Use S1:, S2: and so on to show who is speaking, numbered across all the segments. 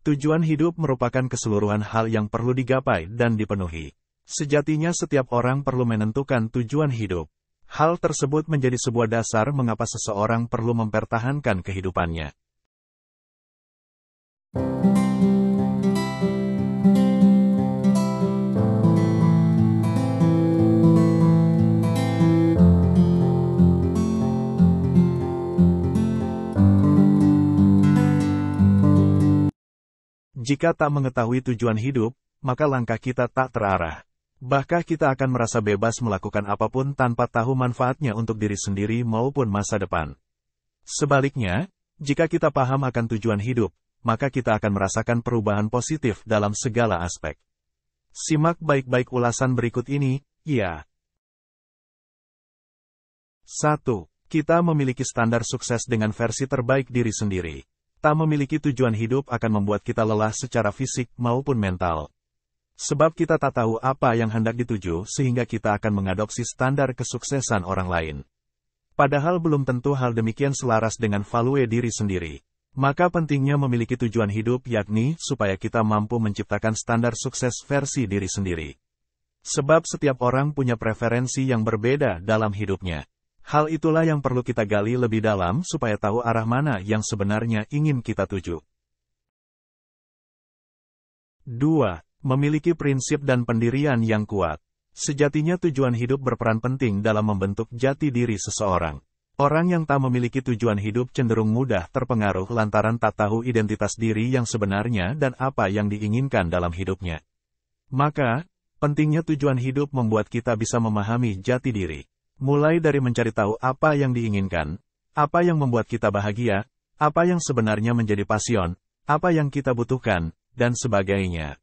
S1: Tujuan hidup merupakan keseluruhan hal yang perlu digapai dan dipenuhi. Sejatinya setiap orang perlu menentukan tujuan hidup. Hal tersebut menjadi sebuah dasar mengapa seseorang perlu mempertahankan kehidupannya. Jika tak mengetahui tujuan hidup, maka langkah kita tak terarah. Bahkan kita akan merasa bebas melakukan apapun tanpa tahu manfaatnya untuk diri sendiri maupun masa depan. Sebaliknya, jika kita paham akan tujuan hidup, maka kita akan merasakan perubahan positif dalam segala aspek. Simak baik-baik ulasan berikut ini, ya. 1. Kita memiliki standar sukses dengan versi terbaik diri sendiri. Tak memiliki tujuan hidup akan membuat kita lelah secara fisik maupun mental. Sebab kita tak tahu apa yang hendak dituju sehingga kita akan mengadopsi standar kesuksesan orang lain. Padahal belum tentu hal demikian selaras dengan value diri sendiri. Maka pentingnya memiliki tujuan hidup yakni supaya kita mampu menciptakan standar sukses versi diri sendiri. Sebab setiap orang punya preferensi yang berbeda dalam hidupnya. Hal itulah yang perlu kita gali lebih dalam supaya tahu arah mana yang sebenarnya ingin kita tuju. 2. Memiliki prinsip dan pendirian yang kuat. Sejatinya tujuan hidup berperan penting dalam membentuk jati diri seseorang. Orang yang tak memiliki tujuan hidup cenderung mudah terpengaruh lantaran tak tahu identitas diri yang sebenarnya dan apa yang diinginkan dalam hidupnya. Maka, pentingnya tujuan hidup membuat kita bisa memahami jati diri. Mulai dari mencari tahu apa yang diinginkan, apa yang membuat kita bahagia, apa yang sebenarnya menjadi pasion, apa yang kita butuhkan, dan sebagainya.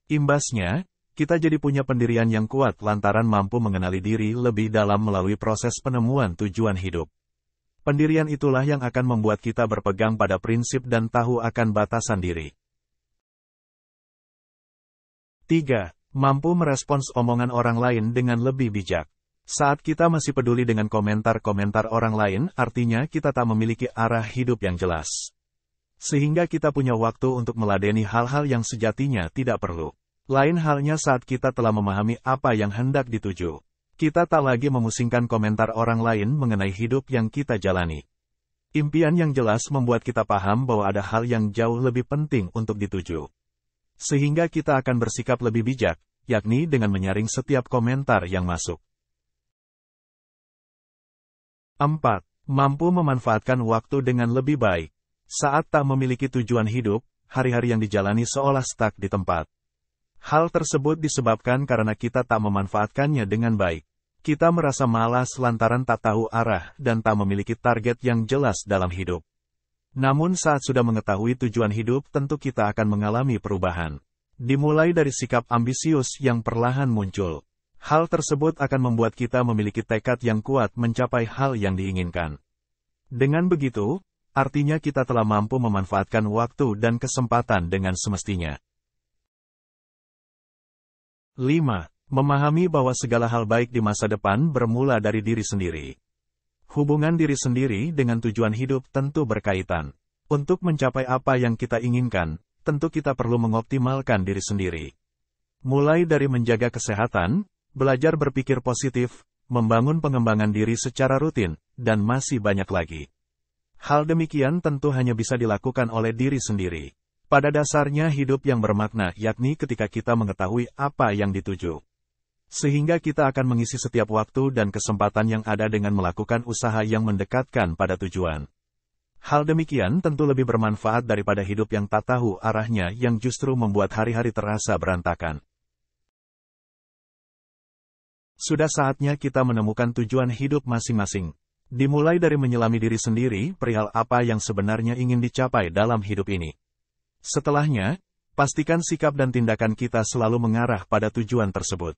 S1: Imbasnya, kita jadi punya pendirian yang kuat lantaran mampu mengenali diri lebih dalam melalui proses penemuan tujuan hidup. Pendirian itulah yang akan membuat kita berpegang pada prinsip dan tahu akan batasan diri. 3. Mampu merespons omongan orang lain dengan lebih bijak. Saat kita masih peduli dengan komentar-komentar orang lain, artinya kita tak memiliki arah hidup yang jelas. Sehingga kita punya waktu untuk meladeni hal-hal yang sejatinya tidak perlu. Lain halnya saat kita telah memahami apa yang hendak dituju. Kita tak lagi memusingkan komentar orang lain mengenai hidup yang kita jalani. Impian yang jelas membuat kita paham bahwa ada hal yang jauh lebih penting untuk dituju. Sehingga kita akan bersikap lebih bijak, yakni dengan menyaring setiap komentar yang masuk. 4. Mampu memanfaatkan waktu dengan lebih baik. Saat tak memiliki tujuan hidup, hari-hari yang dijalani seolah stuck di tempat. Hal tersebut disebabkan karena kita tak memanfaatkannya dengan baik. Kita merasa malas lantaran tak tahu arah dan tak memiliki target yang jelas dalam hidup. Namun saat sudah mengetahui tujuan hidup tentu kita akan mengalami perubahan. Dimulai dari sikap ambisius yang perlahan muncul. Hal tersebut akan membuat kita memiliki tekad yang kuat mencapai hal yang diinginkan. Dengan begitu, artinya kita telah mampu memanfaatkan waktu dan kesempatan dengan semestinya. 5. Memahami bahwa segala hal baik di masa depan bermula dari diri sendiri. Hubungan diri sendiri dengan tujuan hidup tentu berkaitan. Untuk mencapai apa yang kita inginkan, tentu kita perlu mengoptimalkan diri sendiri. Mulai dari menjaga kesehatan, belajar berpikir positif, membangun pengembangan diri secara rutin, dan masih banyak lagi. Hal demikian tentu hanya bisa dilakukan oleh diri sendiri. Pada dasarnya hidup yang bermakna yakni ketika kita mengetahui apa yang dituju. Sehingga kita akan mengisi setiap waktu dan kesempatan yang ada dengan melakukan usaha yang mendekatkan pada tujuan. Hal demikian tentu lebih bermanfaat daripada hidup yang tak tahu arahnya yang justru membuat hari-hari terasa berantakan. Sudah saatnya kita menemukan tujuan hidup masing-masing. Dimulai dari menyelami diri sendiri perihal apa yang sebenarnya ingin dicapai dalam hidup ini. Setelahnya, pastikan sikap dan tindakan kita selalu mengarah pada tujuan tersebut.